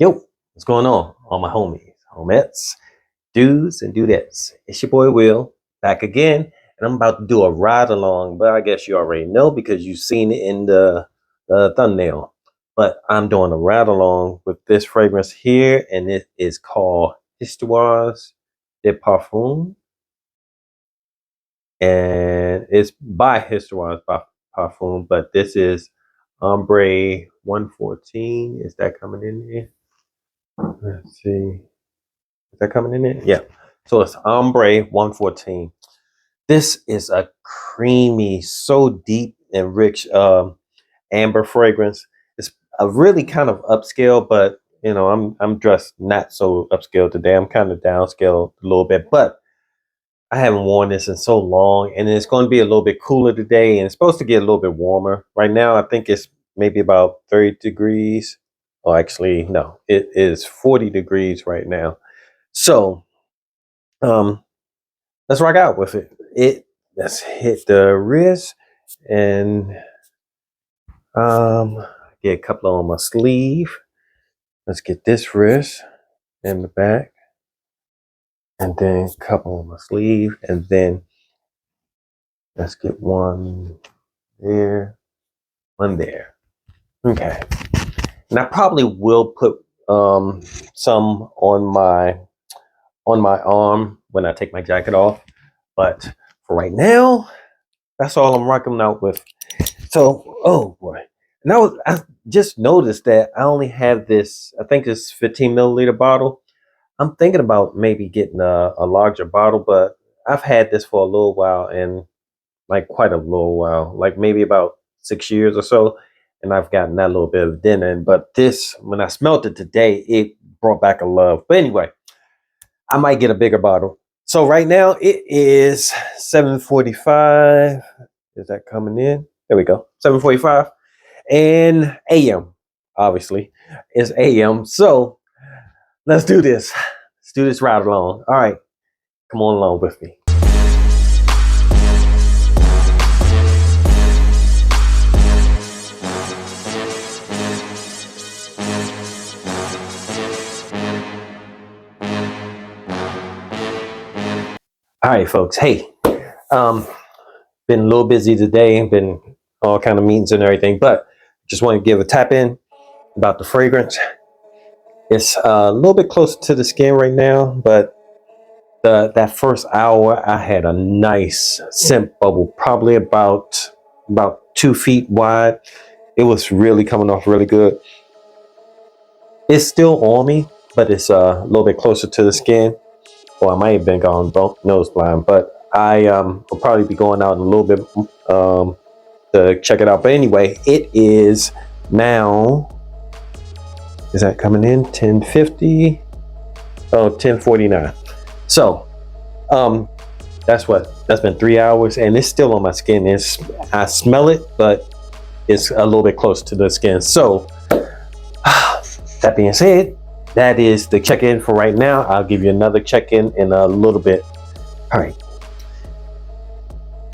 Yo, what's going on? All my homies, homettes, dudes, and dudettes. It's your boy Will, back again, and I'm about to do a ride along, but I guess you already know because you've seen it in the thumbnail. But I'm doing a ride along with this fragrance here, and it is called Histoires de Parfum, and it's by Histoires Parfum, but this is Ambre 114. Is that coming in here? Let's see. Is that coming in it? Yeah. So it's Ambre 114. This is a creamy, so deep and rich amber fragrance. It's a really kind of upscale, but I'm dressed not so upscale today. I'm kind of downscale a little bit, but I haven't worn this in so long, and it's going to be a little bit cooler today, and it's supposed to get a little bit warmer. Right now, I think it's maybe about 30 degrees. Oh, actually, no, it is 40 degrees right now. So um, let's rock out with it. Let's hit the wrist and get a couple on my sleeve. Let's get this wrist in the back, and then a couple on my sleeve, and then let's get one there, one there. Okay. And I probably will put some on my arm when I take my jacket off, but for right now, that's all I'm rocking out with. So, oh boy. Now I just noticed that I only have this, I think it's 15 milliliter bottle. I'm thinking about maybe getting a larger bottle, but I've had this for a little while, and like quite a little while, like maybe about 6 years or so. And I've gotten that little bit of dinner. But this, when I smelt it today, it brought back a love. But anyway, I might get a bigger bottle. So right now it is 7:45. Is that coming in? There we go. 7:45 and AM. Obviously, it's AM. So let's do this. Let's do this ride along. All right, come on along with me. All right, folks. Hey, um, been a little busy today. Been all kind of meetings and everything, but just want to give a tap in about the fragrance. It's a little bit closer to the skin right now, but that first hour, I had a nice scent bubble, probably about 2 feet wide. It was really coming off really good. It's still on me, but it's a little bit closer to the skin. Or I might have been going nose blind, but I will probably be going out in a little bit to check it out. But anyway, it is now. Is that coming in 10:50? Oh, 10:49. So that's been 3 hours, and it's still on my skin. I smell it, but it's a little bit close to the skin. So that being said, that is the check-in for right now. I'll give you another check-in in a little bit. All right,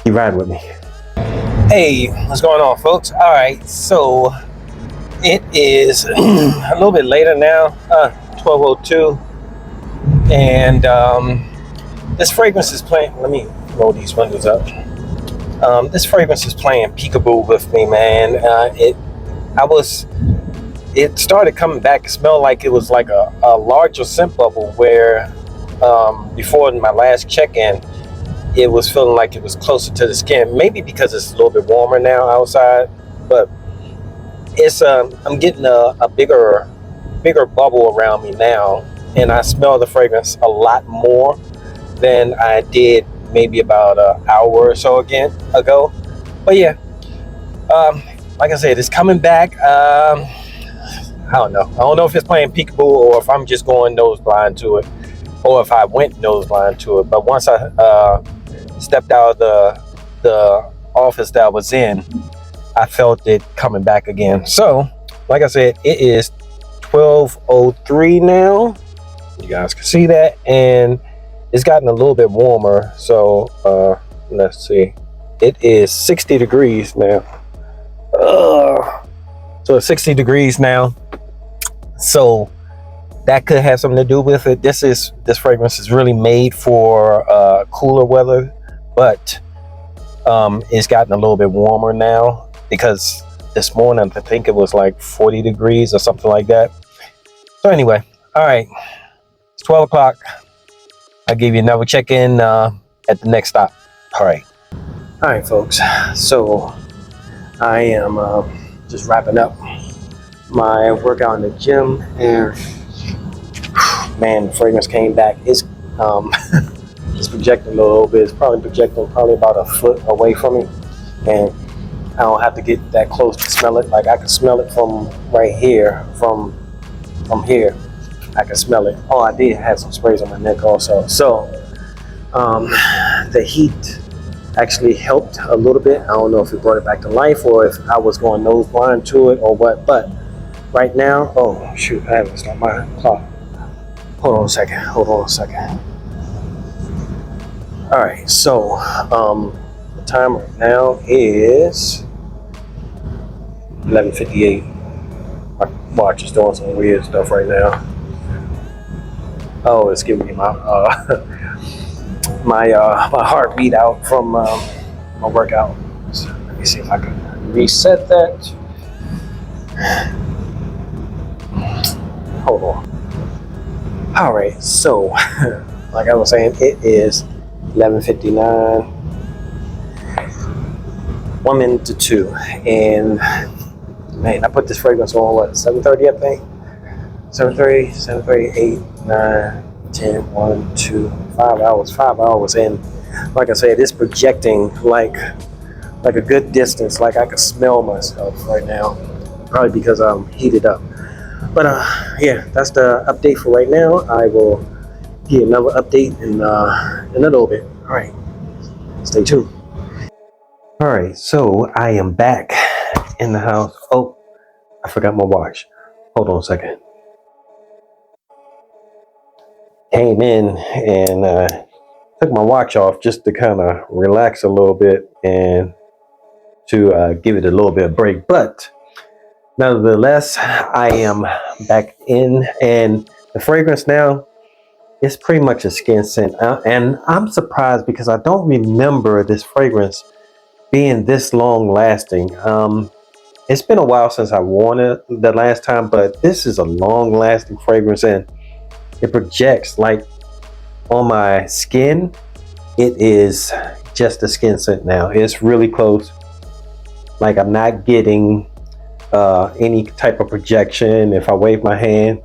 you ride with me. Hey, what's going on, folks? All right, so it is a little bit later now, 12:02, and this fragrance is playing. Let me roll these windows up. This fragrance is playing peekaboo with me, man. It started coming back. It smelled like it was like a larger scent bubble where before in my last check-in, it was feeling like it was closer to the skin. Maybe because it's a little bit warmer now outside, but it's I'm getting a bigger bubble around me now, and I smell the fragrance a lot more than I did maybe about an hour or so ago. But yeah, like I said, it's coming back. I don't know. I don't know if it's playing peekaboo or if I'm just going nose blind to it, or if I went nose blind to it. But once I stepped out of the office that I was in, I felt it coming back again. So, like I said, it is 12:03 now. You guys can see that, and it's gotten a little bit warmer. So let's see. It is 60 degrees now. So it's 60 degrees now. So that could have something to do with it. This fragrance is really made for cooler weather, but it's gotten a little bit warmer now because this morning I think it was like 40 degrees or something like that. So anyway, all right, it's 12 o'clock. I'll give you another check-in at the next stop. All right, folks. So I am just wrapping up my workout in the gym, and man, the fragrance came back. It's it's projecting a little bit. It's probably projecting about a foot away from me, and I don't have to get that close to smell it. Like I can smell it from right here, from here. I can smell it. Oh, I did have some sprays on my neck also. So the heat actually helped a little bit. I don't know if it brought it back to life or if I was going nose blind to it or what, but right now, oh shoot, I haven't stopped my clock. Hold on a second. All right, so the time right now is 11:58. My watch is doing some weird stuff right now. Oh, it's giving me my my heart beat out from my workout. So let me see if I can reset that. Hold on. All right, so like I was saying, it is 11:59, 1 minute to 2, and man, I put this fragrance on what, 7:30, I think. 7:30, 8, 9, 10, 1, 2, 5 hours. 5 hours, and like I said, it's projecting like a good distance. Like I can smell myself right now, probably because I'm heated up. But yeah, that's the update for right now. I will give you another update in a little bit. All right, stay tuned. All right, so I am back in the house. Oh, I forgot my watch. Hold on a second. Came in and took my watch off just to kind of relax a little bit and to give it a little bit of break. But nevertheless, I am back in, and the fragrance now is pretty much a skin scent. And I'm surprised because I don't remember this fragrance being this long lasting. It's been a while since I worn it the last time, but this is a long lasting fragrance, and it projects like on my skin. It is just a skin scent now. It's really close. Like I'm not getting any type of projection. If I wave my hand,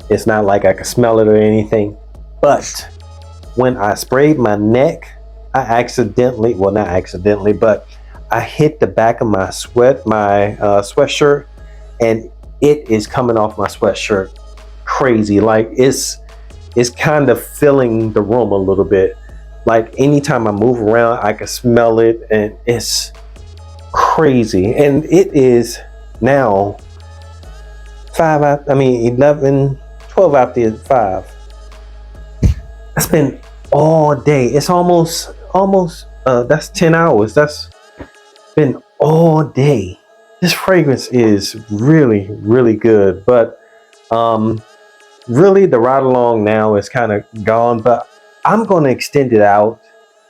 it's not like I can smell it or anything. But when I sprayed my neck, I accidentally, well, not accidentally, but I hit the back of my sweatshirt, and it is coming off my sweatshirt crazy. Like it's kind of filling the room a little bit. Like anytime I move around, I can smell it, and it's crazy. And it is now 11, 12 after 5. I spent all day. It's almost that's 10 hours. That's been all day. This fragrance is really, really good. But really the ride along now is kind of gone, but I'm going to extend it out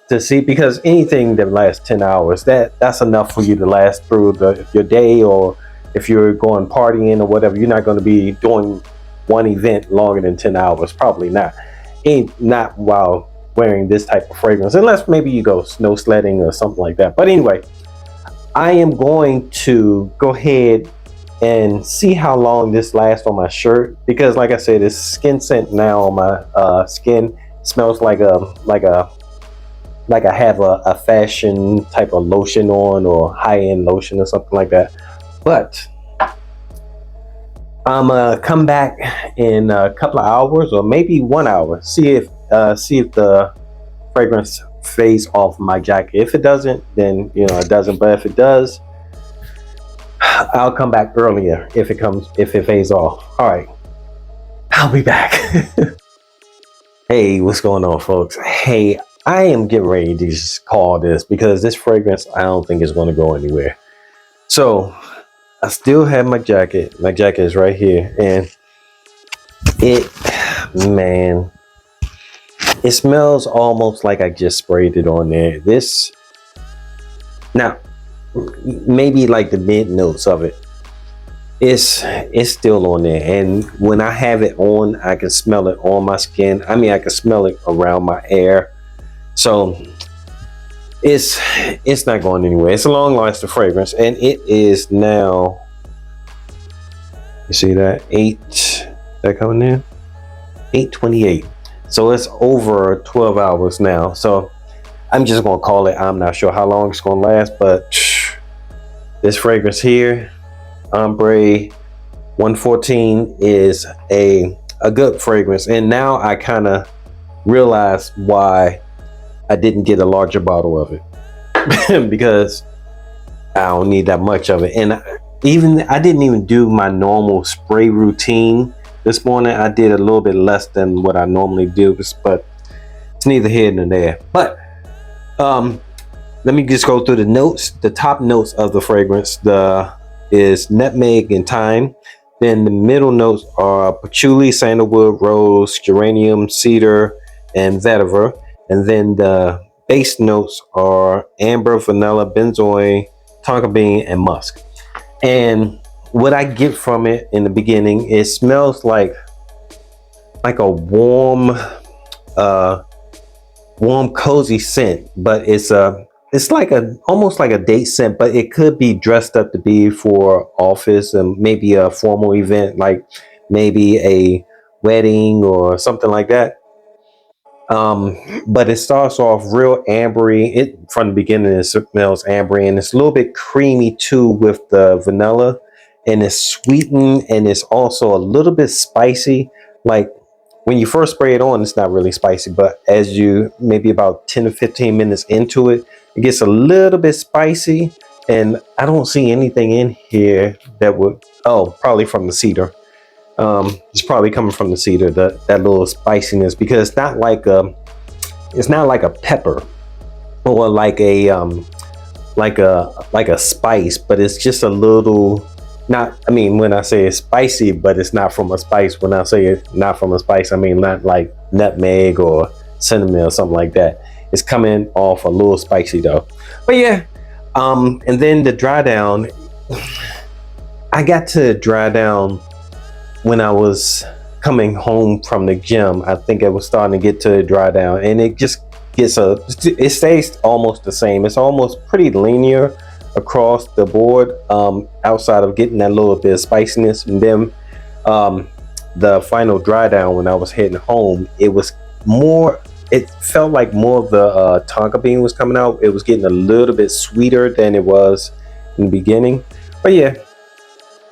to see, because anything that lasts 10 hours, that's enough for you to last through your day, or if you're going partying or whatever. You're not going to be doing one event longer than 10 hours, probably not. Not while wearing this type of fragrance, unless maybe you go snow sledding or something like that. But anyway, I am going to go ahead and see how long this lasts on my shirt, because like I said, it's skin scent now on my skin. It smells like I have a fashion type of lotion on, or high-end lotion or something like that. But I'm gonna come back in a couple of hours, or maybe 1 hour, see if the fragrance fades off my jacket. If it doesn't, then it doesn't. But if it does, I'll come back earlier if it fades off. All right, I'll be back. Hey, what's going on, folks? Hey, I am getting ready to just call this, because this fragrance, I don't think is going to go anywhere. So I still have my jacket. My jacket is right here, and It, man, it smells almost like I just sprayed it on there. This, now, maybe like the mid notes of it. It's still on there, and when I have it on, I can smell it on my skin. I mean, I can smell it around my hair. So it's not going anywhere. It's a long lasting fragrance, and it is now, you see that 8 that coming in 8:28, so it's over 12 hours now. So I'm just gonna call it, I'm not sure how long it's gonna last, but this fragrance here, Ambre 114, is a good fragrance. And now I kind of realize why I didn't get a larger bottle of it because I don't need that much of it. And I didn't even do my normal spray routine this morning. I did a little bit less than what I normally do, but it's neither here nor there. But let me just go through the notes. The top notes of the fragrance is nutmeg and thyme. Then the middle notes are patchouli, sandalwood, rose, geranium, cedar, and vetiver. And then the base notes are amber, vanilla, benzoin, tonka bean, and musk. And what I get from it in the beginning, it smells like a warm, cozy scent, but it's like almost like a date scent, but it could be dressed up to be for office and maybe a formal event, like maybe a wedding or something like that. But it starts off real ambery. It from the beginning it smells ambery, and it's a little bit creamy too with the vanilla, and it's sweetened, and it's also a little bit spicy. Like when you first spray it on, it's not really spicy, but as you maybe about 10 to 15 minutes into it, it gets a little bit spicy. And I don't see anything in here that would, oh, probably from the cedar. It's probably coming from the cedar, that little spiciness, because it's not like a pepper or like a spice, but it's just a little, not, I mean, when I say it's spicy, but it's not from a spice. When I say it's not from a spice, I mean not like nutmeg or cinnamon or something like that. It's coming off a little spicy though. But yeah, and then the dry down, I got to dry down when I was coming home from the gym. I think it was starting to get to dry down, and it just it stays almost the same. It's almost pretty linear across the board, outside of getting that little bit of spiciness. And then the final dry down, when I was heading home, it felt like more of the tonka bean was coming out. It was getting a little bit sweeter than it was in the beginning. But yeah,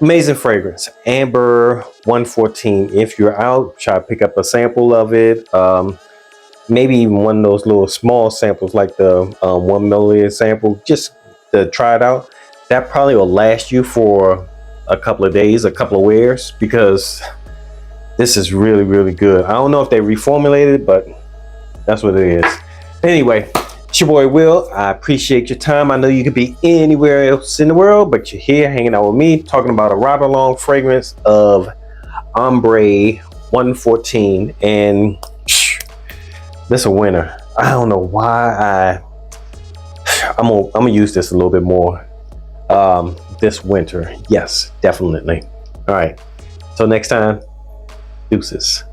amazing fragrance, Ambre 114. If you're out, try to pick up a sample of it. Maybe even one of those little small samples, like the 1 milliliter sample, just to try it out. That probably will last you for a couple of days, a couple of wears, because this is really, really good. I don't know if they reformulated it, but that's what it is. Anyway, it's your boy Will. I appreciate your time. I know you could be anywhere else in the world, but you're here hanging out with me, talking about a ride along fragrance of Ambre 114, and this a winner. I don't know why I'm gonna use this a little bit more this winter. Yes, definitely. All right. Till next time, deuces.